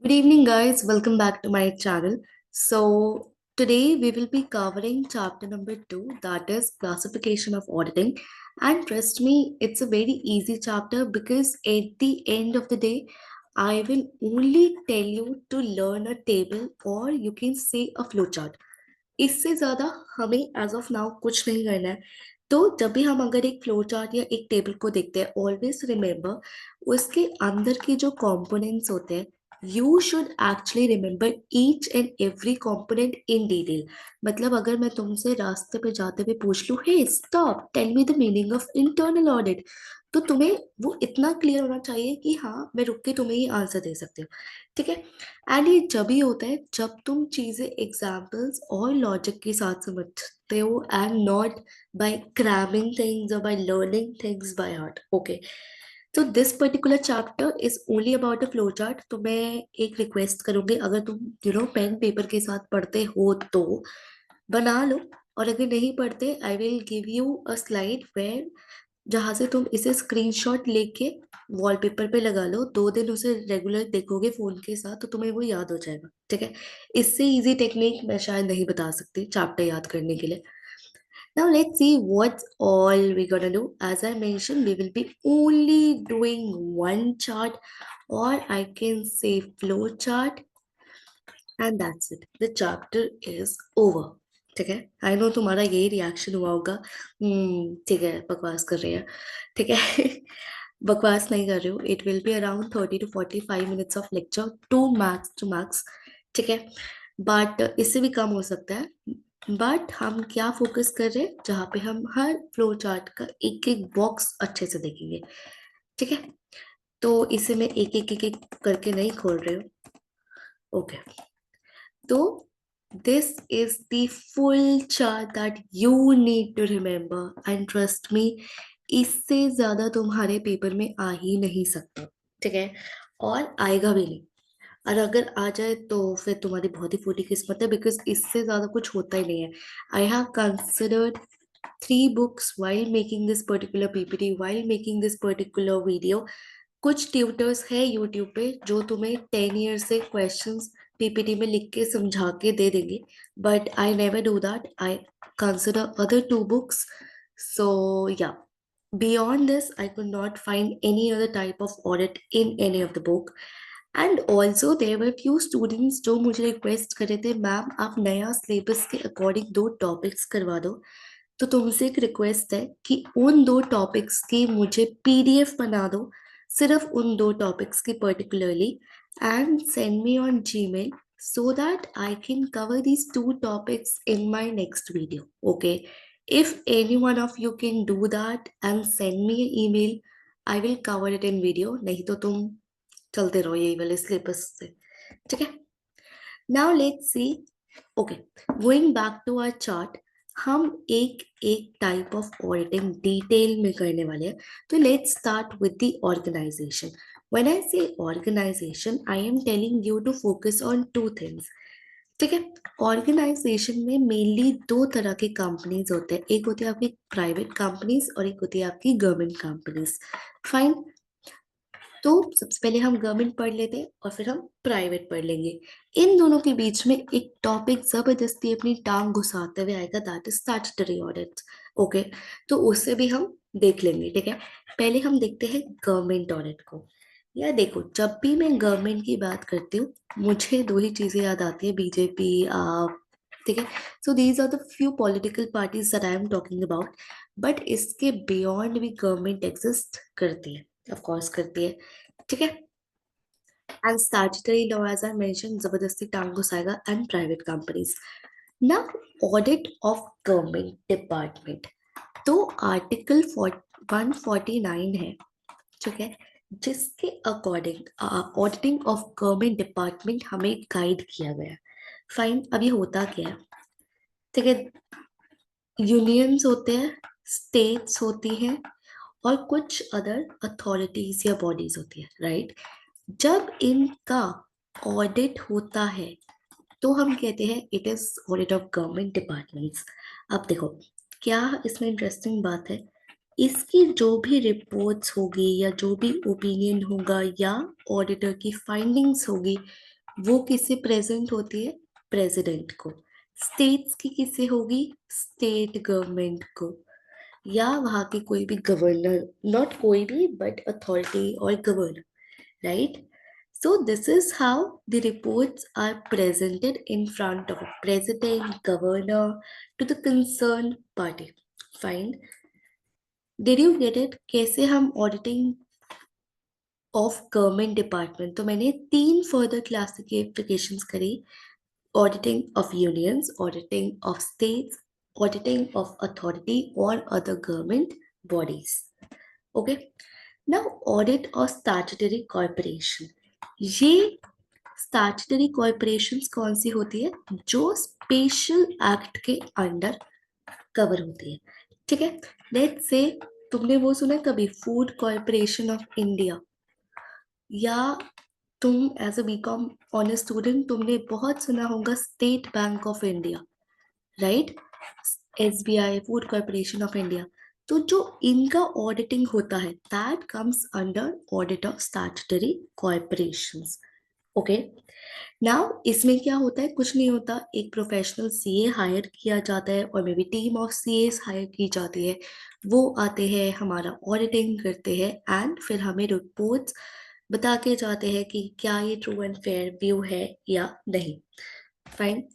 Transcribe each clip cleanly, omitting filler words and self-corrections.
Good evening, guys. Welcome back to my channel. Today we will be covering chapter number 2, that is classification of auditing. And trust me, it's a very easy chapter because at the end of the day, I will only tell you to learn a table or you can say a flowchart. इससे ज़्यादा हमें as of now कुछ नहीं करना है। तो जब भी हम अगर एक फ्लो चार्ट या एक टेबल को देखते हैं, ऑलवेज रिमेंबर उसके अंदर के जो कंपोनेंट्स होते हैं, you should actually remember each and every component in detail. मतलब अगर मैं तुमसे रास्ते पे जाते हुए पूछ लूँ, hey stop tell me the meaning of internal audit, तो तुम्हें वो इतना क्लियर होना चाहिए कि हाँ मैं रुक के तुम्हें ये आंसर दे सकती हूँ। ठीक है। एंड ये जब ही होता है जब तुम चीजें एग्जाम्पल्स और लॉजिक के साथ समझते हो and not by cramming things or by learning things by heart. Okay, तो this particular chapter is only about a flow chart. तो मैं एक रिक्वेस्ट करूंगी, अगर तुम पेन पेपर के साथ पढ़ते हो तो बना लो, और अगर नहीं पढ़ते I will give you a slide where जहां से तुम इसे स्क्रीनशॉट लेके वॉलपेपर पे लगा लो। 2 दिन उसे रेगुलर देखोगे फोन के साथ तो तुम्हें वो याद हो जाएगा। ठीक है। इससे इजी टेक्निक मैं शायद नहीं बता सकती चैप्टर याद करने के लिए। Now let's see what's all we gonna do. As I mentioned, we will be only doing one chart, or I can say flow chart, and that's it. The chapter is over. ठीक है। I know तुम्हारा यही reaction हुआ होगा, ठीक है बकवास कर रही है। ठीक है। बकवास नहीं कर रही हूँ। It will be around 30 to 45 minutes of lecture, to max. ठीक है। बट इससे भी कम हो सकता है। बट हम क्या फोकस कर रहे हैं, जहाँ पे हम हर फ्लो चार्ट का एक एक बॉक्स अच्छे से देखेंगे। ठीक है। तो इसे मैं एक एक करके नहीं खोल रही हूँ। ओके, तो this is the full chart that you need to remember, and trust me, इससे ज्यादा तुम्हारे पेपर में आ ही नहीं सकता। ठीक है। और आएगा भी नहीं। और अगर आ जाए तो फिर तुम्हारी बहुत ही फूटी किस्मत है, बिकॉज इससे ज्यादा कुछ होता ही नहीं है। I have considered 3 books while making this particular PPT, while making this particular video। कुछ ट्यूटर्स है यूट्यूब पे जो तुम्हें 10 ईयर से क्वेश्चंस पीपीटी में लिख के समझा के दे देंगे, but I never do that. I consider other 2 books। सो या, beyond this I could not find any other type of audit in any of the book। And also there were few students जो मुझे request कर रहे थे, ma'am आप नया syllabus के according 2 topics करवा दो। तो तुमसे एक रिक्वेस्ट है कि उन 2 टॉपिक्स की मुझे पीडीएफ बना दो, सिर्फ उन 2 टॉपिक्स की particularly, and send me on Gmail so that I can cover these 2 topics in my next video. Okay, if any one of you can do that and send me an email, I will cover it in video। नहीं तो तुम चलते रहो यही वाले syllabus से। ठीक है। Now let's see. Okay, going back to our chart, हम एक एक टाइप ऑफ ऑडिटिंग डिटेल में करने वाले हैं। तो let's start with the organisation. When I say organisation, I am telling you to focus on 2 things. ठीक है। ऑर्गेनाइजेशन में मेनली 2 तरह के कंपनीज होते हैं, एक होती है आपकी प्राइवेट कंपनीज और एक होती है आपकी गवर्नमेंट कंपनीज। फाइन। तो सबसे पहले हम गवर्नमेंट पढ़ लेते हैं और फिर हम प्राइवेट पढ़ लेंगे। इन दोनों के बीच में एक टॉपिक जबरदस्ती अपनी टांग घुसाते हुए आएगा, that is statutory audit. Okay, तो उससे भी हम देख लेंगे। ठीक है। पहले हम देखते हैं गवर्नमेंट ऑडिट को। या देखो, जब भी मैं गवर्नमेंट की बात करती हूँ मुझे 2 ही चीजें याद आती है, बीजेपी, आप। ठीक है। So these are the few political parties that I am talking about. But इसके बियॉन्ड भी गवर्नमेंट एग्जिस्ट करती है, ऑफ कोर्स करती है। ठीक है। And statutory law as I mention जबरदस्ती टांग घुसाएगा, and private companies. Now audit of government department. तो आर्टिकल 149 है। ठीक है। जिसके according auditing of government department हमें गाइड किया गया। फाइन। अभी होता क्या है? ठीक है। यूनियंस होते हैं, स्टेट्स होती हैं, और कुछ अदर अथॉरिटीज या बॉडीज होती है, राइट। जब इनका ऑडिट होता है तो हम कहते हैं it is audit of government departments. अब देखो, क्या इसमें इंटरेस्टिंग बात है, इसकी जो भी रिपोर्ट्स होगी या जो भी ओपिनियन होगा या ऑडिटर की फाइंडिंग्स होगी, वो किससे प्रेजेंट होती है? प्रेसिडेंट को। स्टेट्स की किससे होगी? स्टेट गवर्नमेंट को, या वहां के कोई भी गवर्नर, नॉट कोई भी बट अथॉरिटी और governor, right? So this is how the reports are presented in front of a president, governor, to the concerned party. Fine. Did you get it? कैसे हम ऑडिटिंग ऑफ गवर्नमेंट डिपार्टमेंट, तो मैंने 3 further classifications करी: auditing of unions, auditing of states, auditing of authority और other government bodies. Okay. Now audit of statutory corporation. ये statutory corporations कौन सी होती है? जो स्पेशल एक्ट के अंडर कवर होती है. ठीक है. लेट्स से तुमने वो सुना है कभी, फूड कॉर्पोरेशन ऑफ इंडिया, या तुम as a BCom honours student तुमने बहुत सुना होगा State Bank of India, right? SBI, Food Corporation of India. तो जो इनका ऑडिटिंग होता है that comes under audit of statutory corporations. Okay. Now इसमें क्या होता है? कुछ नहीं होता, एक प्रोफेशनल सीए हायर किया जाता है और may be team of CS hire की जाती है. वो आते हैं, हमारा ऑडिटिंग करते हैं एंड फिर हमें रिपोर्ट्स बता के जाते हैं कि क्या ये ट्रू एंड फेयर व्यू है या नहीं. Fine.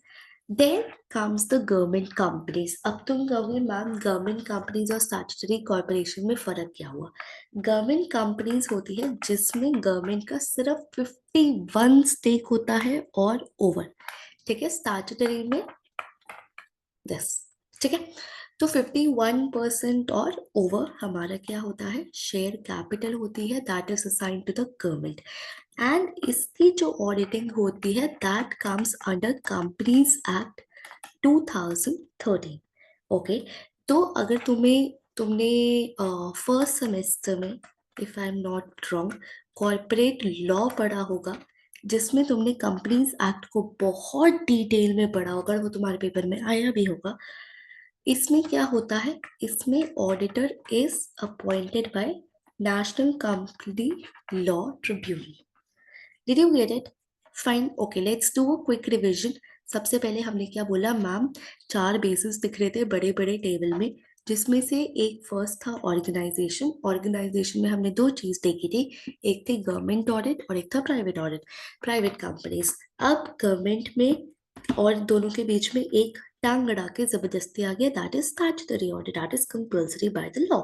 Then comes the government companies. अब तुम कहोगे मैम गवर्नमेंट कंपनीज और स्टैट्यूटरी कॉर्पोरेशन में फर्क क्या हुआ? गवर्नमेंट कंपनीज होती है जिसमें गवर्नमेंट का सिर्फ 51 स्टेक होता है और ओवर. ठीक है. स्टैट्यूटरी में दिस. ठीक है. तो 51% और ओवर हमारा क्या होता है? शेयर कैपिटल होती है that is assigned to the government. And इसकी जो ऑडिटिंग होती है that comes under companies act 2013. Okay. तो अगर तुमने फर्स्ट सेमेस्टर में, if I am not wrong, corporate law पढ़ा होगा, जिसमें तुमने कंपनीज एक्ट को बहुत डिटेल में पढ़ा होगा, वो तुम्हारे पेपर में आया भी होगा. इसमें क्या होता है? इसमें auditor is appointed by national company law tribunal. Did you get it? Fine. Okay, let's do a quick revision. सबसे पहले हमने क्या बोला मैम? 4 बेसिस दिख रहे थे बड़े बड़े टेबल में, जिसमें से एक फर्स्ट था ऑर्गेनाइजेशन. ऑर्गेनाइजेशन में हमने 2 चीज देखी थी, एक थी गवर्नमेंट ऑडिट और एक था प्राइवेट ऑडिट, प्राइवेट कंपनीज. अब गवर्नमेंट में और दोनों के बीच में एक टांग अड़ा के जबरदस्ती आ गया, that is statutory audit, that is compulsory by the law.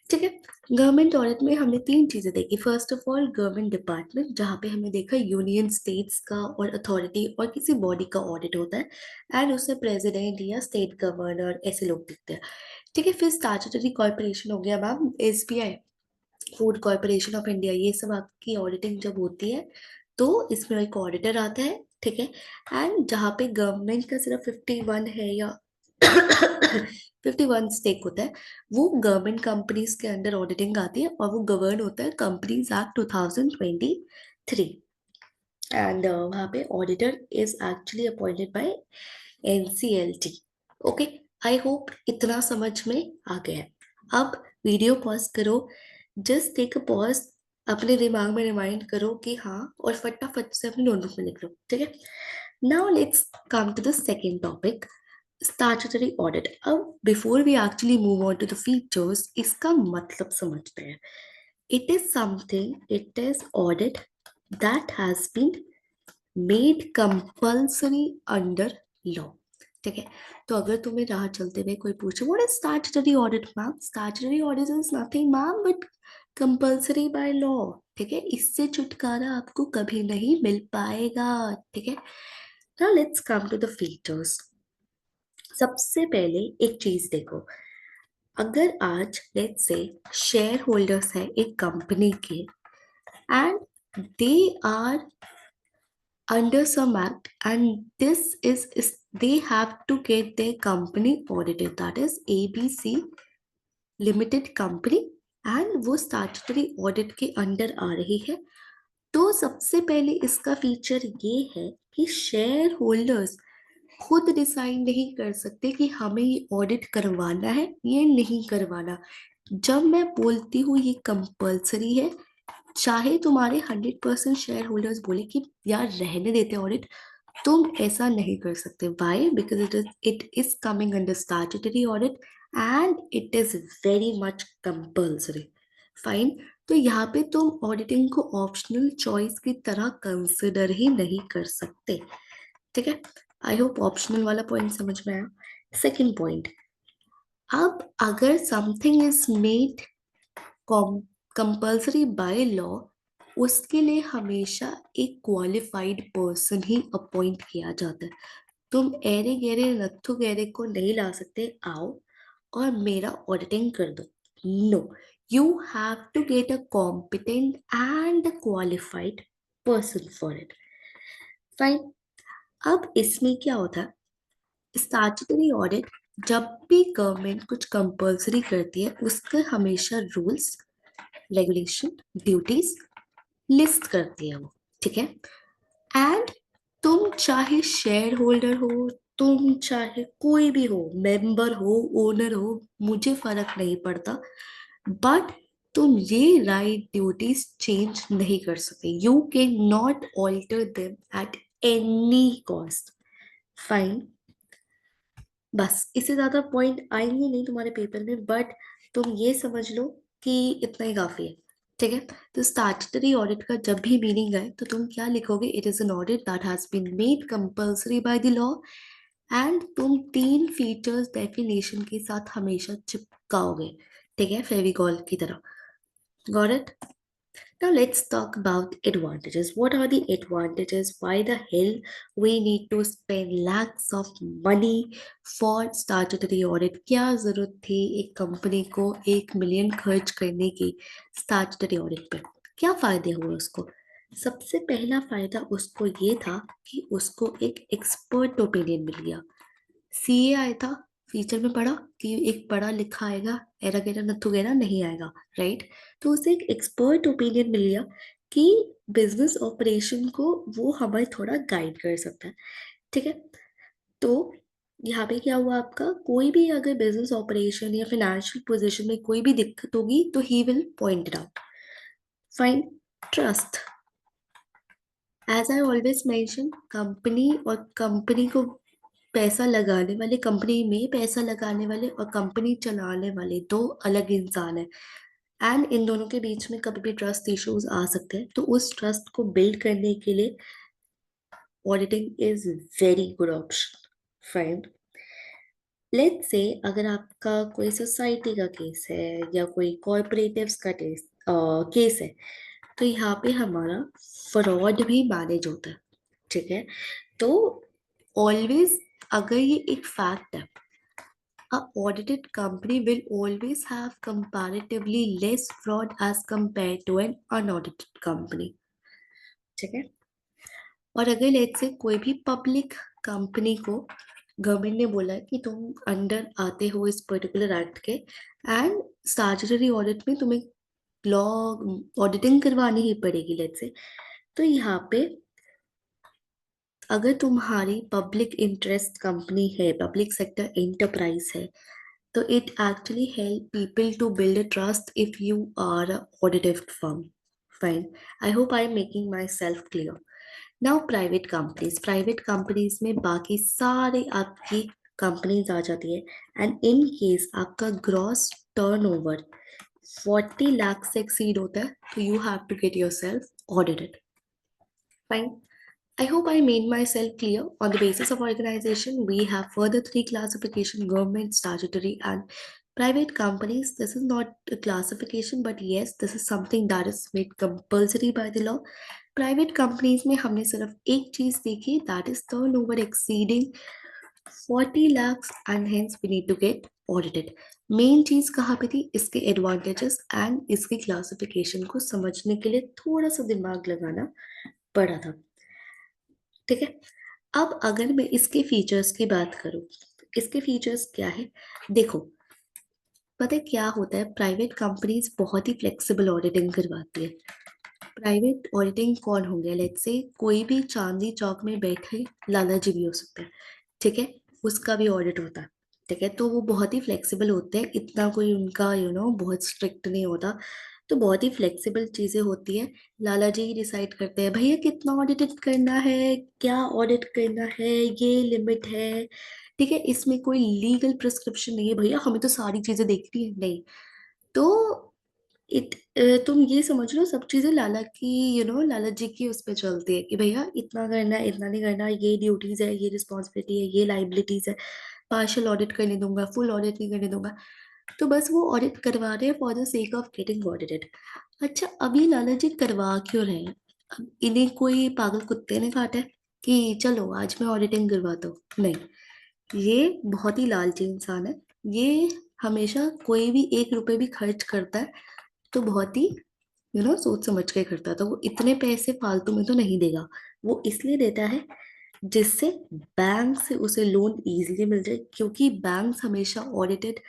ठीक है. गवर्नमेंट ऑडिट में हमने 3 चीजें देखी. First of all government department, जहाँ पे हमने देखा यूनियन, स्टेट्स का और अथॉरिटी और किसी बॉडी का ऑडिट होता है एंड उससे प्रेसिडेंट या स्टेट गवर्नर ऐसे लोग दिखते हैं. ठीक है. फिर स्टैट्यूटरी कॉर्पोरेशन हो गया ma'am, SBI, Food Corporation of India, ये सब आपकी ऑडिटिंग जब होती है तो इसमें एक ऑडिटर आता है. ठीक है. एंड जहाँ पे गवर्नमेंट का सिर्फ 51 है या 51 स्टेक होता है, वो गवर्नमेंट कंपनीज के अंडर ऑडिटिंग आती है और वो गवर्न होता है कंपनीज एक्ट 2023. एंड वहाँ पे auditor is actually appointed by NCLT. Okay. I hope इतना समझ में आ गया है. अब वीडियो पॉज करो, जस्ट टेक अ पॉज, अपने दिमाग में रिमाइंड करो कि हाँ, और फटाफट से अपने नोटबुक में लिख लो. ठीक है. Now let's come to the second topic, statutory audit. अब before we actually move on to the features, इसका मतलब समझते हैं. It is something, it is audit that has been made compulsory under law. ठीक है. तो अगर तुम्हें राह चलते हुए कोई पूछे what is statutory audit ma'am? Statutory audit is nothing ma'am but compulsory by law. ठीक है. इससे छुटकारा आपको कभी नहीं मिल पाएगा. ठीक है. Now let's come to the features. सबसे पहले एक चीज देखो, अगर आज लेट्स से शेयर होल्डर्स है एक कंपनी के and they are under some act and this is they have to get their company audited, that is ABC limited company, and वो स्टैट्यूटरी ऑडिट के अंडर आ रही है. तो सबसे पहले इसका फीचर ये है कि शेयर होल्डर्स खुद डिसाइड नहीं कर सकते कि हमें ये ऑडिट करवाना है ये नहीं करवाना. जब मैं बोलती हूँ ये कंपल्सरी है, चाहे तुम्हारे 100% शेयर होल्डर्स बोले कि यार रहने देते ऑडिट, तुम ऐसा नहीं कर सकते। Why? Because it is coming under statutory audit and it is very much compulsory. Fine. तो यहाँ पे तुम ऑडिटिंग को ऑप्शनल चॉइस की तरह कंसिडर ही नहीं कर सकते। ठीक है। आई होप ऑप्शनल वाला पॉइंट समझ में आया। सेकेंड पॉइंट, अब अगर something is made compulsory by law, उसके लिए हमेशा एक क्वालिफाइड पर्सन ही अपॉइंट किया जाता है। तुम एरे गहरे नत्थु गहरे को नहीं ला सकते, आओ और मेरा ऑडिटिंग कर दो। No, you have to get a competent and qualified person for it. Fine. अब इसमें क्या होता है, स्टैट्यूटरी ऑडिट जब भी गवर्नमेंट कुछ कंपल्सरी करती है, उसके हमेशा रूल्स, रेगुलेशन, ड्यूटीज लिस्ट करती है वो। ठीक है। एंड तुम चाहे शेयर होल्डर हो, तुम चाहे कोई भी हो, मेंबर हो, ओनर हो, मुझे फर्क नहीं पड़ता, बट तुम ये राइट ड्यूटीज चेंज नहीं कर सकते। You can not alter them at any cost. Fine. बस इससे ज्यादा पॉइंट आएंगे नहीं तुम्हारे पेपर में, बट तुम ये समझ लो कि इतना ही काफी है। ठीक है। तो स्टैट्यूटरी ऑडिट का जब भी मीनिंग आए तो तुम क्या लिखोगे, it is an audit that has been made compulsory by the law. And तुम तीन फीचर्स डेफिनेशन के साथ हमेशा चिपकाओगे। ठीक है, फेविकॉल की तरह। Got it? Now let's talk about advantages. What are the advantages? Why the hell we need to spend lakhs of money for statutory audit? क्या जरूरत थी एक कंपनी को 1 मिलियन खर्च करने की स्टैट्यूटरी ऑडिट पे? क्या फायदे हुए उसको? सबसे पहला फायदा उसको ये था कि उसको एक एक्सपर्ट ओपिनियन मिल गया। सीए आया था, फीचर में पढ़ा कि एक पढ़ा लिखा आएगा, एरा गेरा नथु गेरा नहीं आएगा, राइट? तो उसे एक एक्सपर्ट ओपिनियन मिल गया कि बिजनेस ऑपरेशन को वो हमें थोड़ा गाइड कर सकता है। ठीक है। तो यहाँ पे क्या हुआ, आपका कोई भी अगर बिजनेस ऑपरेशन या फाइनेंशियल पोजीशन में कोई भी दिक्कत होगी तो he will point it out. Fine. Trust, as I always mention, company और कंपनी को पैसा लगाने वाले, कंपनी में पैसा लगाने वाले और कंपनी चलाने वाले दो अलग इंसान है। एंड इन दोनों के बीच में कभी भी ट्रस्ट इश्यूज आ सकते हैं, तो उस ट्रस्ट को बिल्ड करने के लिए auditing is very good option. Fine. Let's say अगर आपका कोई सोसाइटी का केस है या कोई कॉर्पोरेटिव्स का केस है, तो यहाँ पे हमारा फ्रॉड भी मैनेज होता है। ठीक है। तो ऑलवेज, अगर ये एक फैक्ट है, a audited company will always have comparatively less fraud as compared to an unaudited company। ठीक है। और अगर लेट्स से कोई भी पब्लिक कंपनी को गवर्नमेंट ने बोला है कि तुम अंडर आते हो इस पर्टिकुलर एक्ट के, एंड स्टैट्यूटरी ऑडिट में तुम्हें लॉ ऑडिटिंग करवानी ही पड़ेगी लेट्स से, तो यहाँ पे अगर तुम्हारी पब्लिक इंटरेस्ट कंपनी है, पब्लिक सेक्टर एंटरप्राइज है, तो it actually help people to build a trust if you are a audited firm। Fine. I hope I am making myself clear. Now private companies में बाकी सारे आपकी companies आ जाती है, एंड इन केस आपका ग्रॉस टर्नओवर 40 लाख से exceed होता है, तो you have to get yourself audited. Fine. I hope I made myself clear. On the basis of organization, we have further three classification: government, statutory, and private companies. This is not a classification, but yes, this is something that is made compulsory by the law. Private companies में हमने सिर्फ एक चीज देखी, that is turnover exceeding 40 lakhs and hence we need to get audited. Main चीज कहाँ पे थी, इसके एडवांटेजेस एंड इसकी क्लासिफिकेशन को समझने के लिए थोड़ा सा दिमाग लगाना पड़ा था। ठीक है। अब अगर मैं इसके फीचर्स की बात करूं, इसके फीचर्स क्या है, देखो, पता है क्या होता है, प्राइवेट कंपनीज बहुत ही फ्लेक्सिबल ऑडिटिंग करवाती है। प्राइवेट ऑडिटिंग कौन होंगे, लेट्स से कोई भी चांदनी चौक में बैठे लाला जी भी हो सकते हैं। ठीक है। उसका भी ऑडिट होता है। ठीक है। तो वो बहुत ही फ्लेक्सिबल होते हैं, इतना कोई उनका बहुत स्ट्रिक्ट नहीं होता। तो बहुत ही फ्लेक्सिबल चीजें होती है। लाला जी ही डिसाइड करते हैं भैया कितना ऑडिट करना है, क्या ऑडिट करना है, ये लिमिट है। ठीक है, इसमें कोई लीगल प्रिस्क्रिप्शन नहीं है भैया हमें तो सारी चीजें देखनी है, नहीं। तो तुम ये समझ लो सब चीजें लाला की, लाला जी की उस पे चलती है कि भैया इतना करना है, इतना नहीं करना, ये ड्यूटीज है, ये रिस्पॉन्सिबिलिटी है, ये लाइबिलिटीज है। पार्शियल ऑडिट करने दूंगा, फुल ऑडिट नहीं करने दूंगा। तो बस वो ऑडिट करवा रहे हैं for the sake of getting audited. अच्छा, अब ये लाला जी करवा क्यों रहे हैं? अब इन्हें कोई पागल कुत्ते ने काटा है कि चलो आज मैं ऑडिटिंग करवाता हूँ? नहीं, ये बहुत ही लालची इंसान है। ये हमेशा कोई भी 1 रुपए भी खर्च करता है तो बहुत ही सोच समझ के करता है। तो वो इतने पैसे फालतू में तो नहीं देगा। वो इसलिए देता है जिससे बैंक से उसे लोन इजीली मिल जाए, क्योंकि बैंक हमेशा ऑडिटेड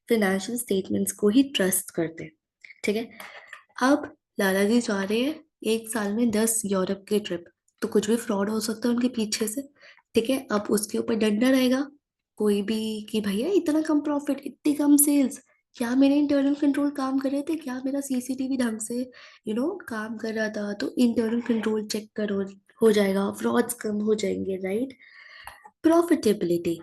फाइनेंशियल स्टेटमेंट्स को ही ट्रस्ट करते हैं। ठीक है, अब लाला जी चाह रहे हैं 1 साल में 10 यूरोप के ट्रिप। तो कुछ भी फ्रॉड हो सकता है उनके पीछे से। ठीक है, अब उसके ऊपर डंडा रहेगा कोई भी कि भैया इतना कम प्रॉफिट, इतनी कम सेल्स, क्या मेरे इंटरनल कंट्रोल काम कर रहे थे, क्या मेरा सीसीटीवी ढंग से काम कर रहा था? तो इंटरनल कंट्रोल चेक करो, हो जाएगा, फ्रॉड्स कम हो जाएंगे, राइट? प्रॉफिटेबिलिटी,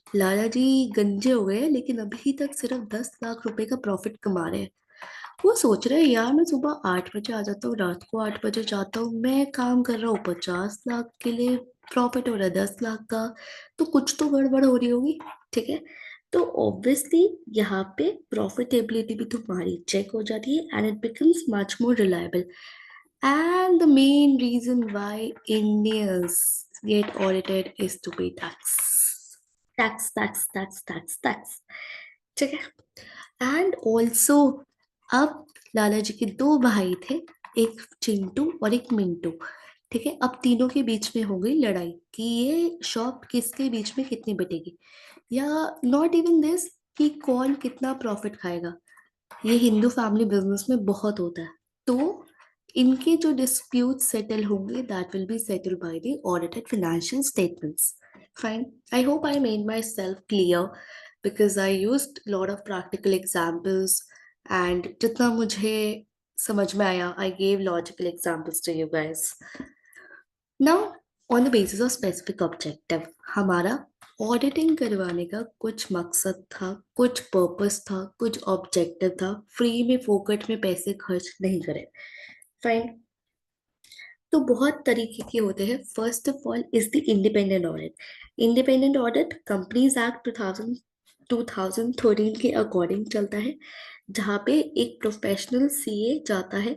लाला जी गंजे हो गए लेकिन अभी तक सिर्फ 10 लाख रुपए का प्रॉफिट कमा रहे हैं। वो सोच रहे हैं यार मैं सुबह 8 बजे आ जाता हूँ, रात को 8 बजे जाता हूँ, मैं काम कर रहा हूँ 50 लाख के लिए, प्रॉफिट हो रहा है 10 लाख का। तो कुछ तो गड़बड़ हो रही होगी। ठीक है, तो ऑब्वियसली यहाँ पे प्रॉफिटेबिलिटी भी तुम्हारी चेक हो जाती है and it becomes much more reliable. And the main reason why Indians get audited is to pay tax. Tax, tax, tax, tax, tax. ठीक है, एंड ऑल्सो अब लाला जी के 2 भाई थे, एक चिंटू और एक मिंटू। ठीक है, अब तीनों के बीच में हो गई लड़ाई कि ये शॉप किसके बीच में कितनी बटेगी, या नॉट इवन दिस कि कौन कितना प्रॉफिट खाएगा। ये हिंदू फैमिली बिजनेस में बहुत होता है। तो इनके जो डिस्प्यूट सेटल होंगे that will be settle by the audited financial statements. Fine, I hope I made myself clear because I used lot of practical examples and जितना मुझे समझ में आया I gave logical examples to you guys. Now on the basis of specific objective, हमारा auditing करवाने का कुछ मकसद था, कुछ पर्पस था, कुछ ऑब्जेक्टिव था। फ्री में फोकट में पैसे खर्च नहीं करे। फाइन, तो बहुत तरीके के होते हैं। First of all is the independent audit. Independent audit companies act 2013 के अकॉर्डिंग चलता है, जहाँ पे एक प्रोफेशनल सीए जाता है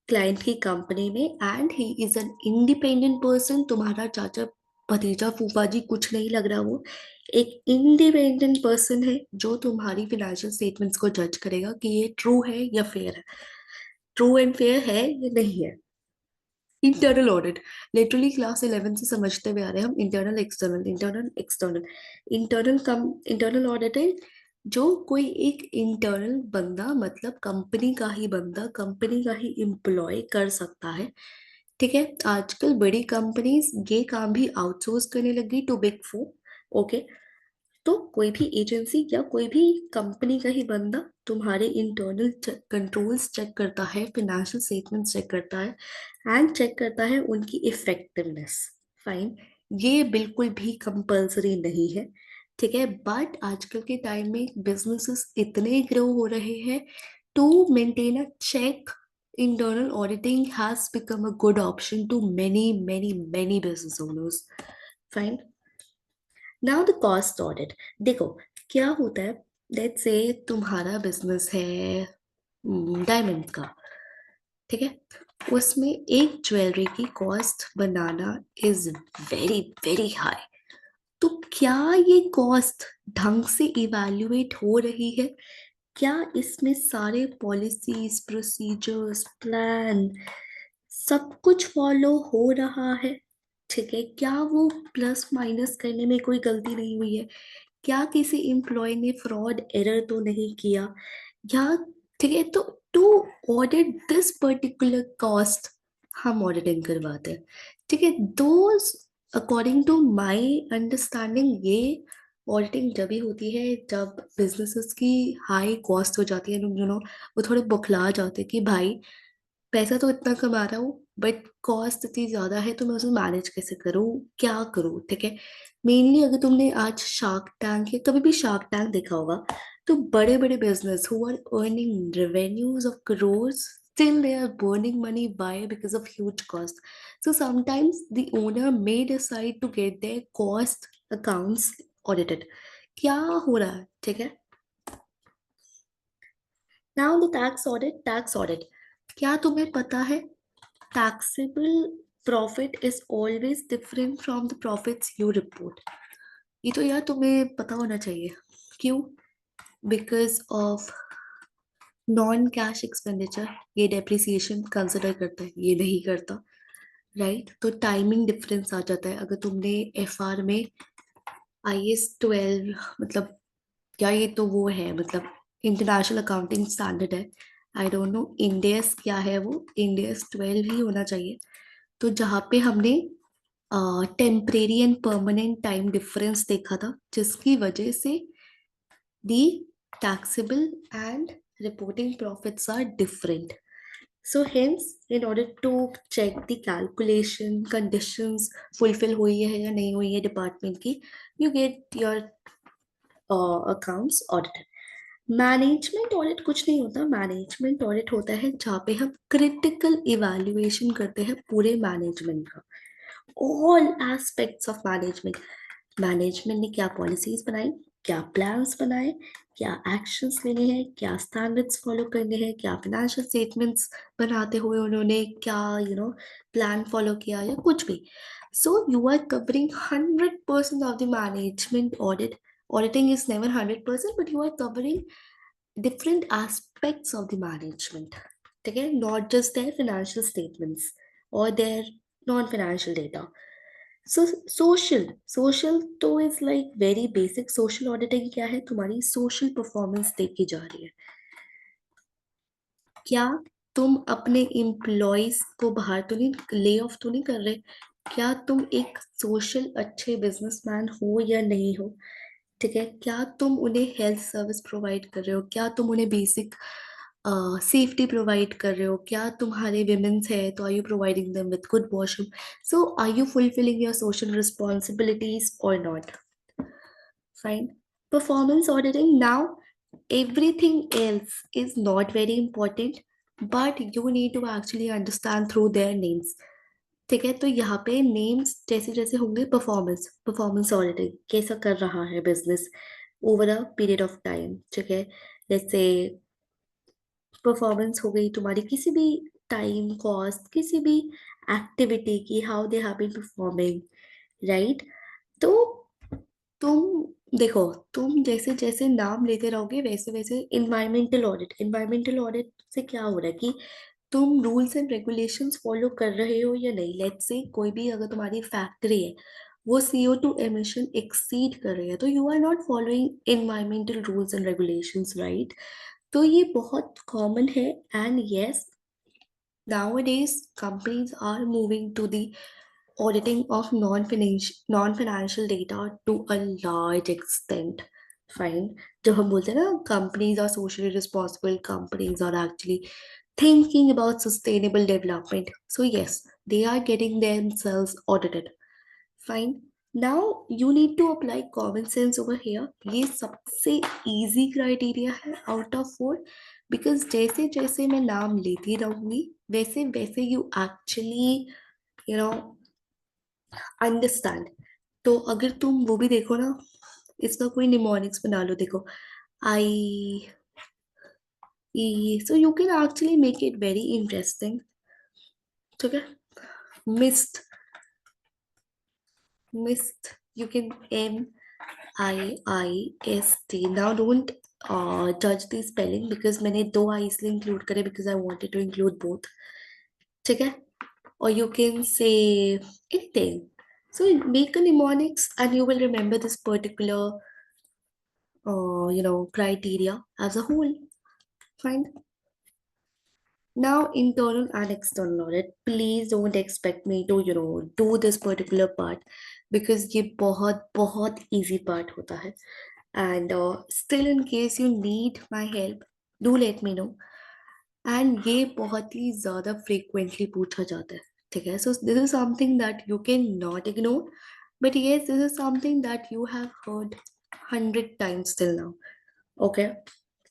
क्लाइंट की कंपनी में and he is an independent person. तुम्हारा चाचा भतीजा फूफा जी कुछ नहीं लग रहा। वो एक इंडिपेंडेंट पर्सन है जो तुम्हारी फाइनेंशियल स्टेटमेंट्स को जज करेगा कि ये ट्रू है या फेयर है, ट्रू एंड फेयर है या नहीं है। इंटरनल ऑडिट, लिटरली क्लास 11 से समझते हुए आ रहे हैं हम, internal external, internal external. Internal audit है जो कोई एक इंटरनल बंदा, मतलब कंपनी का ही बंदा, कंपनी का ही एम्प्लॉय कर सकता है। ठीक है, आजकल बड़ी कंपनीज ये काम भी आउटसोर्स करने लगी टू बिग फोर। ओके, तो कोई भी एजेंसी या कोई भी कंपनी का ही बंदा तुम्हारे इंटरनल कंट्रोल्स चेक करता है, फाइनेंशियल स्टेटमेंट्स चेक करता है एंड चेक करता है उनकी इफेक्टिवनेस। फाइन, ये बिल्कुल भी कंपलसरी नहीं है। ठीक है, बट आजकल के टाइम में बिजनेसेस इतने ग्रो हो रहे हैं, to maintain a check internal auditing has become a good option to many many many business owners. Fine, now the cost audit. देखो क्या होता है, लेट्स से तुम्हारा बिजनेस है डायमंड का। ठीक है, उसमें एक ज्वेलरी की cost banana is very very high. तो क्या ये कॉस्ट ढंग से इवैल्यूएट हो रही है? क्या इसमें सारे पॉलिसीज, प्रोसीजर्स, प्लान सब कुछ फॉलो हो रहा है? ठीक है, क्या वो प्लस माइनस करने में कोई गलती नहीं हुई है? क्या किसी एम्प्लॉय ने फ्रॉड एरर तो नहीं किया? या ठीक है, तो to audit this particular cost हम ऑडिटिंग करवाते हैं। ठीक है, those according to my understanding ये ऑडिटिंग जब भी होती है जब बिजनेसेस की हाई कॉस्ट हो जाती है, वो थोड़े बौखला जाते हैं कि भाई पैसा तो इतना कमा रहा हूँ बट कॉस्ट इतनी ज्यादा है, तो मैं उसे मैनेज कैसे करूँ, क्या करूँ। ठीक है, मेनली अगर तुमने आज शार्क टैंक या कभी भी शार्क टैंक देखा होगा, तो बड़े बड़े business who are earning revenues of crores, still they are burning money. Why? Because of huge cost. So sometimes the owner may decide to get their cost accounts audited. क्या हो रहा है, ठीक है। Now the tax audit, क्या तुम्हें पता है taxable profit is always different from the profits you report? ये तो यार तुम्हें पता होना चाहिए। क्यों? Because of non cash expenditure, ये डेप्रिसिएशन कंसिडर करता है, ये नहीं करता। राइट, तो टाइमिंग डिफरेंस आ जाता है। अगर तुमने एफआर में IS 12, मतलब क्या ये तो वो है, मतलब इंटरनेशनल अकाउंटिंग स्टैंडर्ड है। आई डोंट नो इंडियस क्या है, वो इंडियस 12 ही होना चाहिए। तो जहाँ पे हमने temporary and permanent time difference देखा था, जिसकी वजह से the taxable and reporting profits are different. So hence, in order to check the calculation conditions fulfill हुई है या नहीं हुई है डिपार्टमेंट की, you get your accounts audited. Management audit कुछ नहीं होता। मैनेजमेंट ऑडिट होता है जहाँ पे हम क्रिटिकल इवैल्यूएशन करते हैं पूरे मैनेजमेंट का, all aspects of management. Management ने क्या पॉलिसीज बनाई, क्या प्लान्स बनाए, क्या एक्शंस लेने हैं, क्या स्टैंडर्ड्स फॉलो करने हैं, क्या फाइनेंशियल स्टेटमेंट्स बनाते हुए उन्होंने क्या प्लान फॉलो किया या कुछ भी। So you are covering 100% of the management audit. Auditing is never 100%, but you are covering different aspects of the management. ठीक है, not just their financial statements or their non-financial data. So social तो is like very basic. Social auditing क्या है, तुम्हारी social performance देखी जा रही है। क्या तुम अपने एम्प्लॉयज को बाहर तो नहीं, ले ऑफ तो नहीं कर रहे? क्या तुम एक सोशल अच्छे बिजनेसमैन हो या नहीं हो? ठीक है, क्या तुम उन्हें हेल्थ सर्विस प्रोवाइड कर रहे हो? क्या तुम उन्हें बेसिक सेफ्टी प्रोवाइड कर रहे हो? क्या तुम्हारे विमेन्स है तो are you providing them with good washroom? So are you fulfilling your social responsibilities or not? Fine. Performance auditing. Now, everything else is not very important, but you need to actually understand through their names. ठीक है, तो यहाँ पे names जैसे जैसे होंगे, performance auditing कैसा कर रहा है business over a period of time. ठीक है, जैसे परफॉर्मेंस हो गई तुम्हारी किसी भी टाइम कॉस्ट, किसी भी एक्टिविटी की, how they have been performing. Right, तो तुम देखो, तुम जैसे जैसे नाम लेते रहोगे वैसे वैसे इन्वायरमेंटल ऑडिट से क्या हो रहा है कि तुम रूल्स एंड रेगुलेशंस फॉलो कर रहे हो या नहीं। लेट्स से कोई भी अगर तुम्हारी फैक्ट्री है, वो CO2 एमिशन एक्सीड कर रही है, तो you are not following environmental rules and regulations, right. तो ये बहुत कॉमन है। And yes, nowadays companies are moving to the auditing of non-financial data to a large extent. Fine. जब हम बोलते हैं ना companies are socially responsible, companies are actually thinking about sustainable development. So yes, they are getting themselves audited. Fine. Now you need to apply common sense over here. ये सबसे easy criteria है out of 4, because जैसे जैसे मैं नाम लेती रहूंगी वैसे वैसे you actually you know understand। तो अगर तुम वो भी देखो ना, इसका कोई निमोनिक्स बना लो, देखो I E, so you can actually make it very interesting। ठीक है, mist, mist, you can MIIST। Now don't judge the spelling, because मैंने दो I इसलिए include करे because I wanted to include both। ठीक है, or you can say anything। So make a mnemonics and you will remember this particular criteria as a whole। Fine। Now, internal and external audit. Please don't expect me to, do this particular part because ये बहुत बहुत easy part होता है. And still, in case you need my help, do let me know. And ये बहुत ही ज़्यादा frequently पूछा जाता है. ठीक है? So this is something that you cannot ignore. But yes, this is something that you have heard 100 times till now. Okay,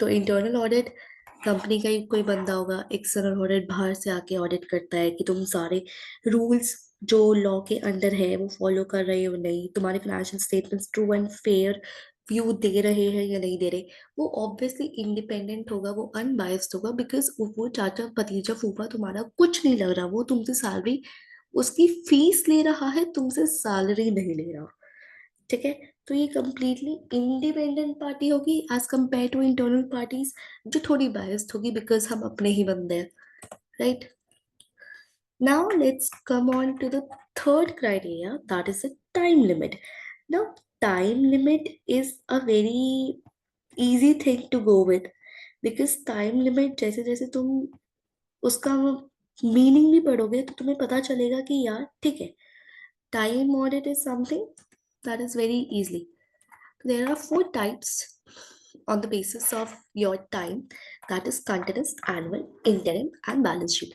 तो internal audit company का ही कोई बंदा होगा, एक्सटर्नल ऑडिट बाहर से आके ऑडिट करता है कि तुम सारे रूल्स जो लॉ के अंडर है वो फॉलो कर रहे हो नहीं, तुम्हारे financial statements true and fair view दे रहे हैं या नहीं दे रहे. वो ऑब्वियसली इंडिपेंडेंट होगा, वो अनबायस्ड होगा, बिकॉज वो चाचा भतीजा फूफा तुम्हारा कुछ नहीं लग रहा, वो तुमसे सैलरी, उसकी फीस ले रहा है, तुमसे सैलरी नहीं ले रहा. ठीक है, तो ये कंप्लीटली इंडिपेंडेंट पार्टी होगी as compare to internal parties जो थोड़ी बायस्ड होगी बिकॉज हम अपने ही बंदे हैं, right. Now let's come on to the third criteria, that is the time limit. Now time limit is a very easy thing to go with because time limit जैसे जैसे तुम उसका मीनिंग भी पढ़ोगे तो तुम्हें पता चलेगा कि यार ठीक है, time audit is something that is very easily. There are four types on the basis of your time, that is continuous, annual, interim and balance sheet.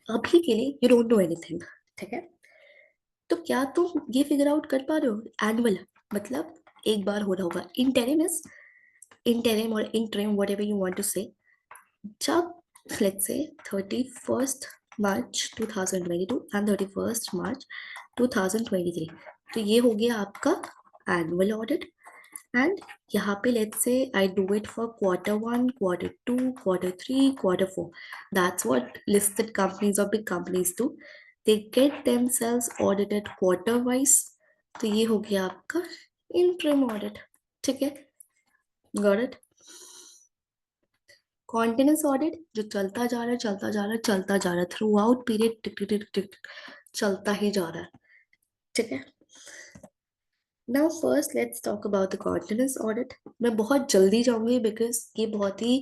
अभी के लिए you don't know anything. ठीक है, तो क्या तुम ये फिगर आउट कर पा रहे हो? एनुअल मतलब एक बार हो रहा होगा. इंटरिम इज इंटरिम और interim whatever you want to say, जब let's say 31st March 2022 and 31st March 2023, तो ये हो गया आपका एनुअल ऑडिट. एंड यहाँ पे let's say I do it for Q1, Q2, Q3, Q4. That's what listed companies or big companies do. They get themselves audited quarter wise. तो ये हो गया आपका interim audit. ठीक है, got it. कॉन्टिन्यूस ऑडिट जो चलता जा रहा है, चलता जा रहा है, चलता जा रहा है, थ्रू आउट पीरियड टिक टिक टिक टिक चलता ही जा रहा है. ठीक है, now first let's talk about the continuous audit. मैं बहुत जल्दी जाऊंगी बिकॉज ये बहुत ही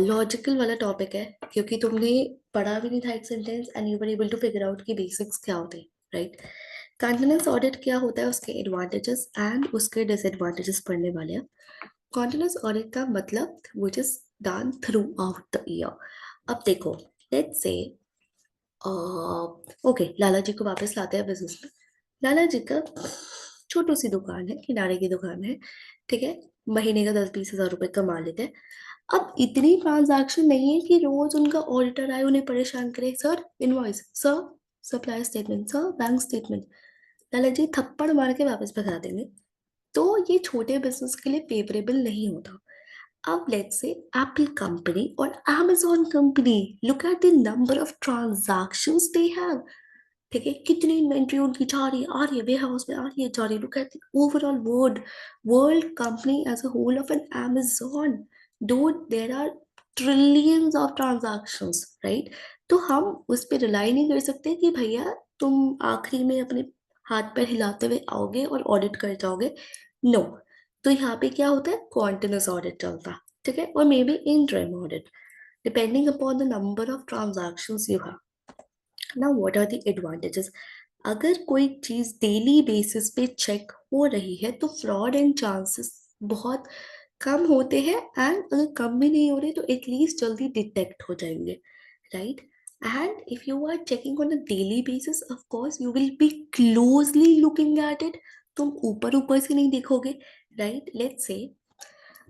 लॉजिकल वाला टॉपिक है, क्योंकि तुमने पढ़ा भी नहीं था एक sentence and you were able to figure out कि बेसिक्स क्या होते हैं, राइट. कॉन्टिन्यूस ऑडिट क्या होता है, उसके एडवांटेजेस एंड उसके डिसएडवांटेजेस पढ़ने वाले हैं. कॉन्टिन्यूस ऑडिट का मतलब which is done through out the year. अब देखो, लेट्स से ओके, लाला जी को वापस लाते हैं बिजनेस में. लाला जी का छोटी सी दुकान है, किनारे की दुकान है. ठीक है, महीने का 10-20 हज़ार रुपए कमा लेते हैं. अब इतनी ट्रांजैक्शन नहीं है कि रोज उनका ऑडिटर आए उन्हें परेशान करे, sir invoice, sir supply statement, sir bank statement. Lala ji थप्पड़ मार के वापस भगा देंगे. तो ये छोटे बिजनेस के लिए फेवरेबल नहीं होता. अब लेट्स से एप्पल कंपनी और Amazon company, look at the number of transactions they have. ठीक है, कितनी इन्वेंट्री उनकी जा रही है, आ रही है, वेयर हाउस में आ रही है, जा रही है. Look at the overall world company as a whole of an Amazon. Though there are trillions of transactions, right. तो हम उस पर रिलाई नहीं कर सकते कि भैया तुम आखिरी में अपने हाथ पैर हिलाते हुए आओगे और ऑडिट कर जाओगे. नो. तो यहाँ पे क्या होता है, कॉन्टिन्यूस ऑडिट चलता है. ठीक है, और may be interim audit depending upon the number of transactions you have. Now what are the advantages. अगर कोई चीज डेली बेसिस पे चेक हो रही है तो फ्रॉड एंड चांसेस बहुत कम होते हैं. एंड अगर कम भी नहीं हो रहे तो एटलीस्ट जल्दी डिटेक्ट हो जाएंगे, right. And if you are checking on a daily basis, of course you will be closely looking at it. तुम ऊपर ऊपर से नहीं देखोगे, राइट. लेट्स से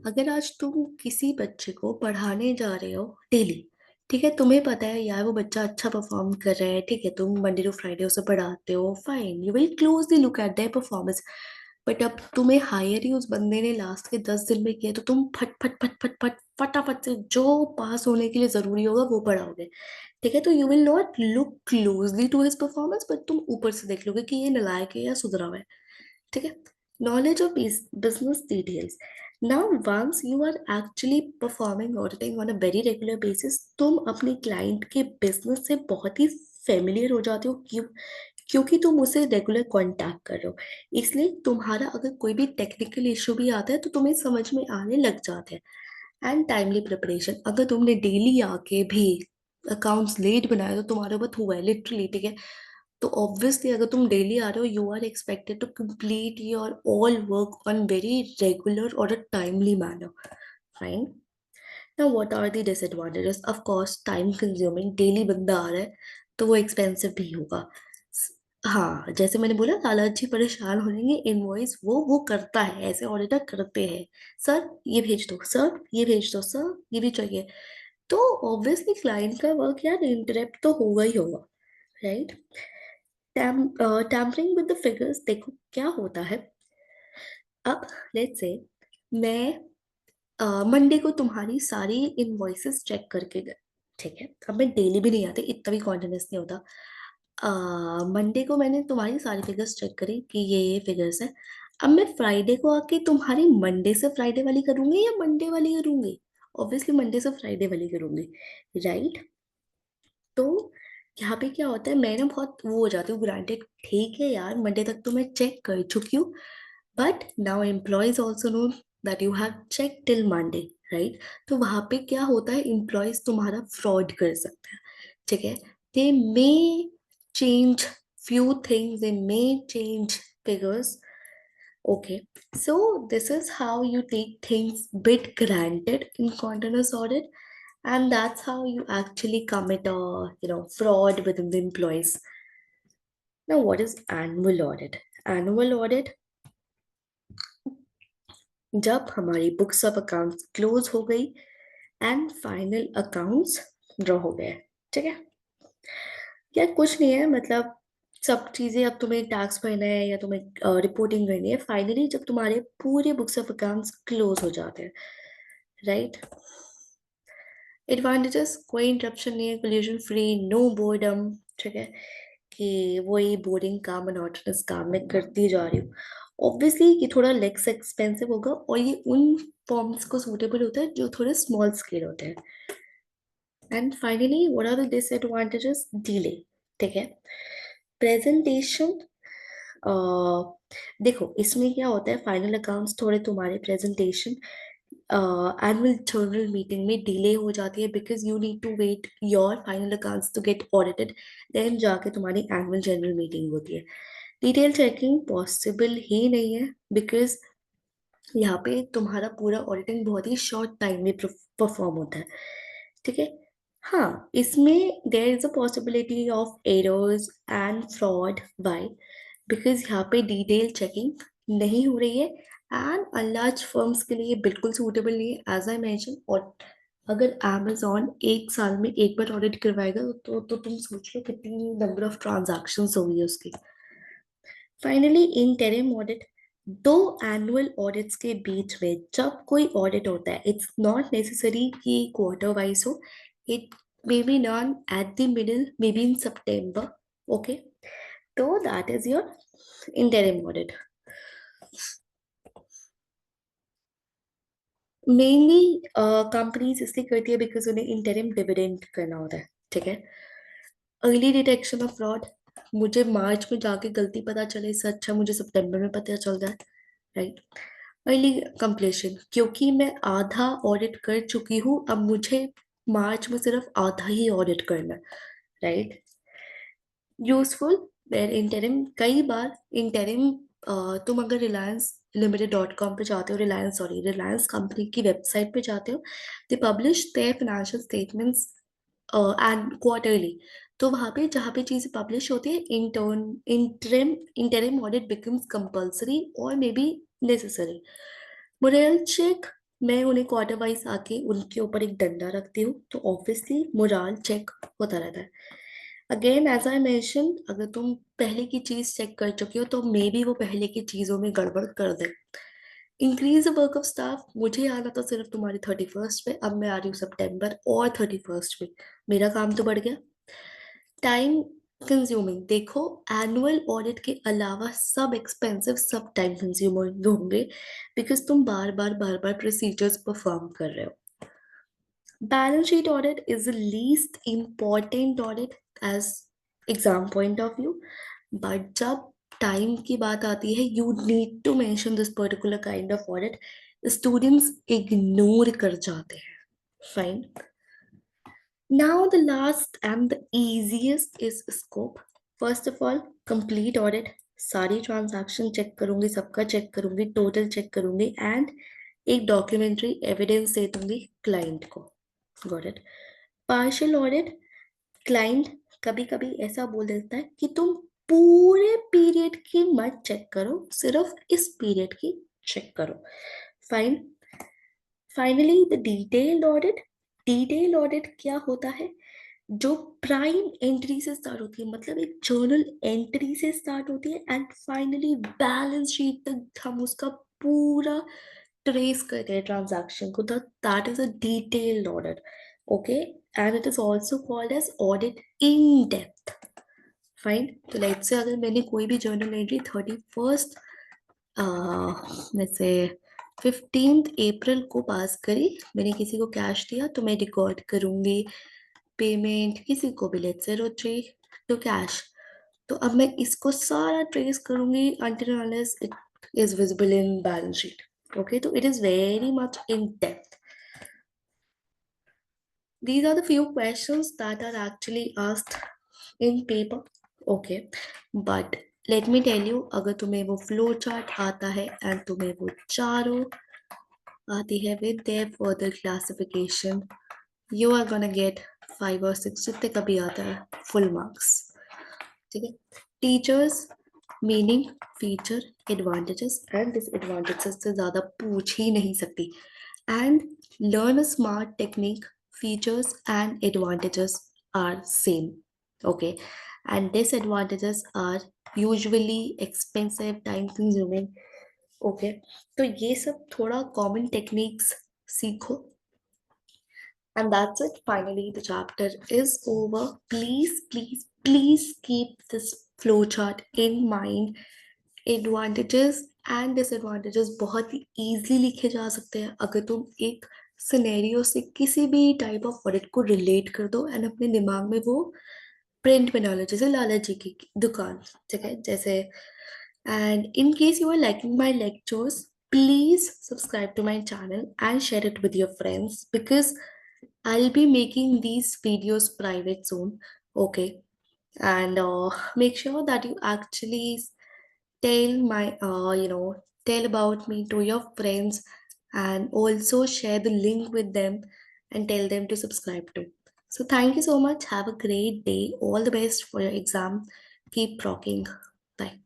अगर आज तुम किसी बच्चे को पढ़ाने जा रहे हो डेली, ठीक है, तुम्हें पता है यार वो बच्चा अच्छा परफॉर्म कर रहा है, ठीक है, तुम मंडे टू फ्राइडे उसे पढ़ाते हो, fine, you will closely look at their performance. But अब तुम्हें हायर ही उस बंदे ने लास्ट के 10 दिन में किया, तो तुम फट फट फट फट फट फटाफट से जो पास होने के लिए जरूरी होगा वो पढ़ाओगे. ठीक है, तो you will not look closely to his performance, but तुम ऊपर से देख लोगे कि ये नालायक है या सुधरा हुआ है. ठीक है, knowledge of business details. Now once you are actually performing auditing on a very regular basis, तुम अपने क्लाइंट के बिजनेस से बहुत ही फेमिलियर हो जाते हो. क्यों? क्योंकि तुम उसे रेगुलर कांटेक्ट कर रहे हो, इसलिए तुम्हारा अगर कोई भी टेक्निकल इशू भी आता है तो तुम्हें समझ में आने लग जाता है. And timely preparation. अगर तुमने डेली आके भी अकाउंट्स लेट बनाए तो तुम्हारे ऊपर हुआ है लिटरली, ठीक है। तो ऑब्वियसली अगर तुम डेली आ रहे हो, you are expected to complete your all work on very regular और a timely manner, fine. Now, what are the disadvantages? Of course, time consuming, daily बंदा आ रहा है तो वो एक्सपेंसिव भी होगा। हाँ, जैसे मैंने बोला, लालची परेशान हो जाएंगे। इनवॉइस वो करता है, ऐसे ऑडिटर करते हैं। सर ये भेज दो, सर ये भेज दो, सर ये भी चाहिए। तो ऑब्वियसली क्लाइंट का वर्क यार इंटरप्ट तो होगा ही होगा, right. Tampering with the figures, देखो क्या होता है। अब लेट्स से मैं मंडे को तुम्हारी सारी इनवॉइसेस चेक करके गए, ठीक है। अब मैं डेली भी नहीं आती, इतना भी कॉन्फिडेंस नहीं होता। मंडे को मैंने तुम्हारी सारी फिगर्स चेक करी कि ये फिगर्स है। अब मैं फ्राइडे को आके तुम्हारी मंडे से फ्राइडे वाली करूंगी या मंडे वाली करूंगी? ऑब्वियसली मंडे से फ्राइडे वाली करूंगी, राइट। तो यहाँ पे क्या होता है, मैं ना बहुत वो हो जाती हूँ ग्रांटेड। ठीक है यार, मंडे तक तो मैं चेक कर चुकी हूँ, but now employees also know that you have check till Monday, right. तो वहां पे क्या होता है, एम्प्लॉयज तुम्हारा फ्रॉड कर सकते हैं, ठीक है। They may change few things, they may change figures. Okay, so this is how you take things bit granted in continuous audit, and that's how you actually commit a fraud within the employees. Now, what is annual audit? Annual audit, जब हमारी books of accounts close हो गई and final accounts draw हो गए, ठीक है। यार कुछ नहीं है, मतलब सब चीजें, अब तुम्हें टैक्स भरना है या तुम्हें रिपोर्टिंग करनी है, फाइनली जब तुम्हारे पूरे बुक्स ऑफ अकाउंट्स क्लोज हो जाते हैं, राइट। एडवांटेजेस, कोई इंटरप्शन नहीं है, पोल्यूशन फ्री, नो बोर्डम, ठीक है। कि वही बोरिंग काम, मोनोटोनस काम मैं करती जा रही हूँ। ऑब्वियसली ये थोड़ा लेस एक्सपेंसिव होगा, और ये उन फॉर्म्स को सूटेबल होता है जो थोड़े स्मॉल स्केल होते हैं। And finally what are the disadvantages? Delay, ठीक है। प्रेजेंटेशन, देखो इसमें क्या होता है, फाइनल अकाउंट्स थोड़े तुम्हारे प्रेजेंटेशन एनुअल जनरल मीटिंग में डिले हो जाती है, because you need to wait your final accounts to get audited, then जाके तुम्हारी एनुअल जनरल मीटिंग होती है। डिटेल चेकिंग पॉसिबल ही नहीं है, बिकॉज यहाँ पे तुम्हारा पूरा ऑडिटिंग बहुत ही शॉर्ट टाइम में परफॉर्म होता है, ठीक है। हाँ, इसमें there is a possibility of errors and fraud, by because यहाँ पे डिटेल चेकिंग नहीं हो रही है, एंड अनलार्ज फर्म्स के लिए बिल्कुल सूटेबल नहीं है, एज आई मेंशन। और अगर amazon एक साल में एक बार ऑडिट करवाएगा तो तुम सोच लो कितनी नंबर ऑफ ट्रांजैक्शंस होगी उसकी। फाइनली इंटरिम ऑडिट, दो एनुअल ऑडिट्स के बीच में जब कोई ऑडिट होता है, इट्स नॉट नेसेसरी कि क्वार्टर वाइज हो, it may be done at the middle, may be in सितंबर, ओके। तो that is your interim audit. Mainly companies इसलिए करती है बिकॉज उन्हें इंटरिम डिविडेंड करना होता है, ठीक है। अर्ली डिटेक्शन ऑफ फ्रॉड, मुझे मार्च में जाके गलती पता चले इससे अच्छा मुझे सितंबर में पता चल जाए, राइट। अर्ली कंप्लीशन, क्योंकि मैं आधा ऑडिट कर चुकी हूँ, अब मुझे मार्च में सिर्फ आधा ही ऑडिट करना है, राइट। यूजफुल वेर इंटरिम, कई बार इंटरिम, तुम अगर रिलायंस लिमिटेड डॉट कॉम पे जाते हो, रिलायंस कंपनी की वेबसाइट पे जाते हो, they publish there financial statements and quarterly. तो वहां पे जहाँ पे चीजें पब्लिश होती है, इंटरिम ऑडिट बिकम्स कंपल्सरी और may be necessary. Moral check, मैं उन्हें क्वार्टर वाइज आके उनके ऊपर एक डंडा रखती हूँ, तो ऑब्वियसली मोरल चेक होता रहता है। अगेन एज आई मेंशन, अगर तुम पहले की चीज चेक कर चुकी हो तो मे बी वो पहले की चीजों में गड़बड़ कर दे। Increase the work of staff, मुझे आना था सिर्फ तुम्हारी 31st पे, अब मैं आ रही हूँ सितंबर और 31st पे, मेरा काम तो बढ़ गया। टाइम कंज्यूमिंग, देखो एनुअल ऑडिट के अलावा सब एक्सपेंसिव, सब टाइम कंज्यूमिंग होंगे, बिकॉज तुम बार बार प्रोसीजर्स परफॉर्म कर रहे हो। Balance sheet audit is the least important audit as exam point of view, but जब time की बात आती है, you need to mention this particular kind of audit, students ignore कर जाते हैं. Fine. Now the last and the easiest is scope. First of all, complete audit. सारी transaction check करूंगी, सबका चेक करूंगी, टोटल चेक करूंगी एंड एक documentary evidence दे दूंगी क्लाइंट को. Got it. Partial audit. Client कभी कभी ऐसा बोल देता है कि तुम पूरे पीरियड की मत चेक करो, सिर्फ इस पीरियड की चेक करो. Fine. Finally the detailed audit. Detail audit क्या होता है? जो प्राइम एंट्री से स्टार्ट होती है, मतलब एक जर्नल एंट्री से स्टार्ट होती है एंड फाइनली बैलेंस शीट तक हम उसका पूरा ट्रेस करते हैं ट्रांजैक्शन को. That is a detailed audit. Okay. And it is also called as audit in depth. Fine. तो लेट्स से अगर मैंने कोई भी जर्नल एंट्री 31st जैसे 15 अप्रैल को पास करी, मैंने किसी को कैश दिया तो मैं रिकॉर्ड करूंगी पेमेंट किसी को भी, let's say rotary to cash. तो अब मैं इसको सारा ट्रेस करूंगी until and unless it is visible in balance sheet. Okay, so it is very much in depth. These are the few questions that are actually asked in paper. Okay, but let me tell you, अगर तुम्हें वो flow chart आता है and तुम्हें वो चारों आती है with their further classification, you are gonna get 5 or 6 जितने का भी आता है full marks. ठीक है. Teachers meaning, feature, advantages and disadvantages से ज्यादा पूछ ही नहीं सकती. And learn a smart technique. Features and advantages are same. Okay. And disadvantages are usually expensive, time consuming. Okay. तो ये सब थोड़ा कॉमन टेक्निक्स सीखो. And that's it. Finally, the chapter is over. Please, please, please keep this flowchart in mind. Advantages and disadvantages बहुत ही easily लिखे जा सकते हैं अगर तुम एक सिनेरियो से किसी भी टाइप ऑफ ऑडिट को रिलेट कर दो एंड अपने दिमाग में वो प्रिंट बना लो, जैसे लाला जी की दुकान. ठीक है. जैसे. And in case you are liking my lectures, please subscribe to my channel and share it with your friends because I'll be making these videos private soon. Okay. And make sure that you actually tell tell about me to your friends and also share the link with them and tell them to subscribe to. So thank you so much. Have a great day. All the best for your exam. Keep rocking. Bye.